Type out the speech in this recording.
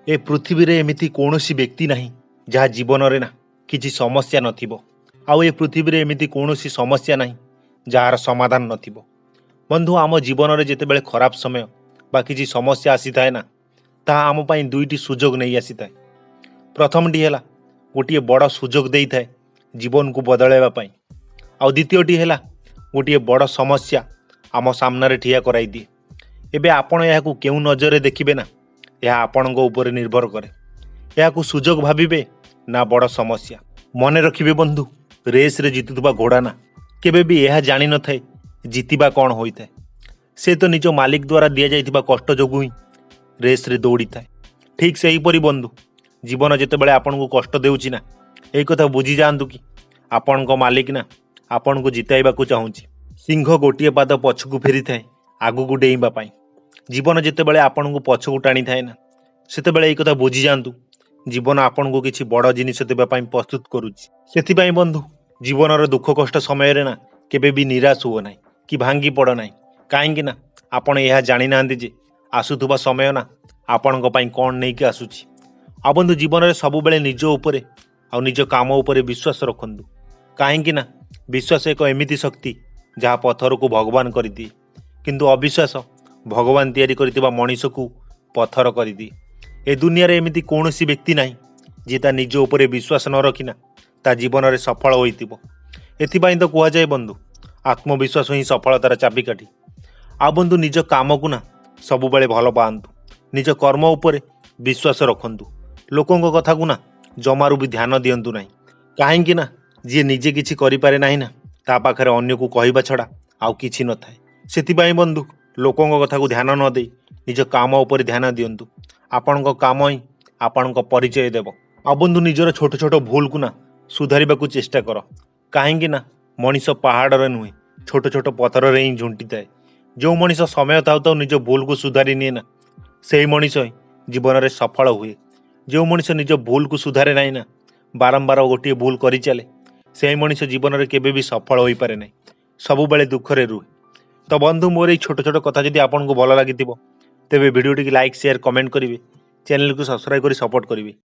ए पृथ्वी रे एमिति कौनसी व्यक्ति नहीं जहाँ जीवन रे ना किसी समस्या नथिबो आउ ए पृथ्वी रे एमिति कौनसी समस्या नहीं जार समाधान नथिबो। बंधु आम जीवन रे जेतेबेले खराब समय बा किसी समस्या आसी थाए ना ताहा आम पई दुईटी सुजोग नहीं आसी थाए। प्रथमटी हैला गोटिए बड़ सुजोग देई थाए जीवन को बदलाइबा पई आउ द्वितीयटी हैला गोटिए बड़ समस्या आम सामने ठिया कराई दिए। एबे आपण याकू केउ नजरे देखिबे ना यह आपणको ऊपर निर्भर करे। याकू सुजोग भाविबे ना बड़ समस्या। मने रखिबे बंधु, रेस रे जीतुवा घोड़ा ना केबे भी यह जानि न थाए जीतिबा कौन होइथाए। से तो निज मालिक द्वारा दिया जाइथिबा कष्ट जोगु ही रेस रे दौड़ी थाए। ठीक से ही परी बंधु जीवन जेतेबेले आपनको कष्ट देउची ना एई कथा बुझी जांतु कि आपणको मालिक ना आपनको जिताइबाकू चाहूची। सिंह गोटिए पाद पछकू फेरी थाए आगुकू डेइबा पाई। जीवन जेतेबेले आपनको पछकू टाणी थाए ना सेतेबेले एई कथा बुझी जांतु जीवन आपनको किछि बड़ जिनिस देबा पाई प्रस्तुत करूची। सेथिपाई बंधु जीवन दुख कष्ट समय रे ना केबे भी निराश हुओ नाही कि भांगी पड़ नाही। काहेकि ना आपण यह जानि नांदी जे आसुथुबा समय ना आपणको पाई कोन नै कि आसुची। आ बंधु जीवन रे सब बेले निज उपरे आ निज काम उपरे विश्वास रखंतु। काहेकि ना विश्वास एक एमिति शक्ति जहाँ पत्थर को भगवान कर दिए किंतु अविश्वास भगवान तैयारी करथिबा मनीष को पत्थर कर दिए। ए दुनिया रे एमिति कौनसी व्यक्ति नाही जे ता निज उपरे विश्वास न रखिना ता जीवन रे सफल होइतिबो। एथिबाई तो कुआ जाए बंधु आत्मविश्वास ही सफलतार चाबिकाठी। आ बंधु निज काम को ना सब बेले भल पाआंतु। निज कर्म उपरे विश्वास रखंतु। लोकों कथा को ना जमारू भी ध्यान दियंतु नाही। काहेकि ना जी निजे किछि करि पारे नाही ना ता पाखरे अन्य को कहबा छड़ा आउ किछि न थाए। सेथिबाई बंधु लोकों कथा को ध्यान न देई निज काम उपरे ध्यान दियंतु। आपणको काम ही आपणको परिचय देव। आ बंधु निजर छोट छोट भूल को ना सुधारिबाकू चेष्टा कर। काहेकि ना मनीष पहाड़ रे नुहे छोट छोट पत्थर रे ही झुंटी थाए। जो मनीष समय थाउ थाउ निज भूल को सुधारी निए ना सेही मनीष ही जीवन रे सफल हुए। जो मनीष निज भूल को सुधारे नाही ना बारंबार गोटे भूल करि चले सेही मनीष जीवन रे केबे भी सफल होई पारे नाही, सब बेले दुख रे रुहे। तो बंधु मोर छोट छोट कथा जदि आपनको भल लागिथिबो तेबे video T like share comment करिवे, चैनल को सब्सक्राइब करी सपोर्ट करिवे।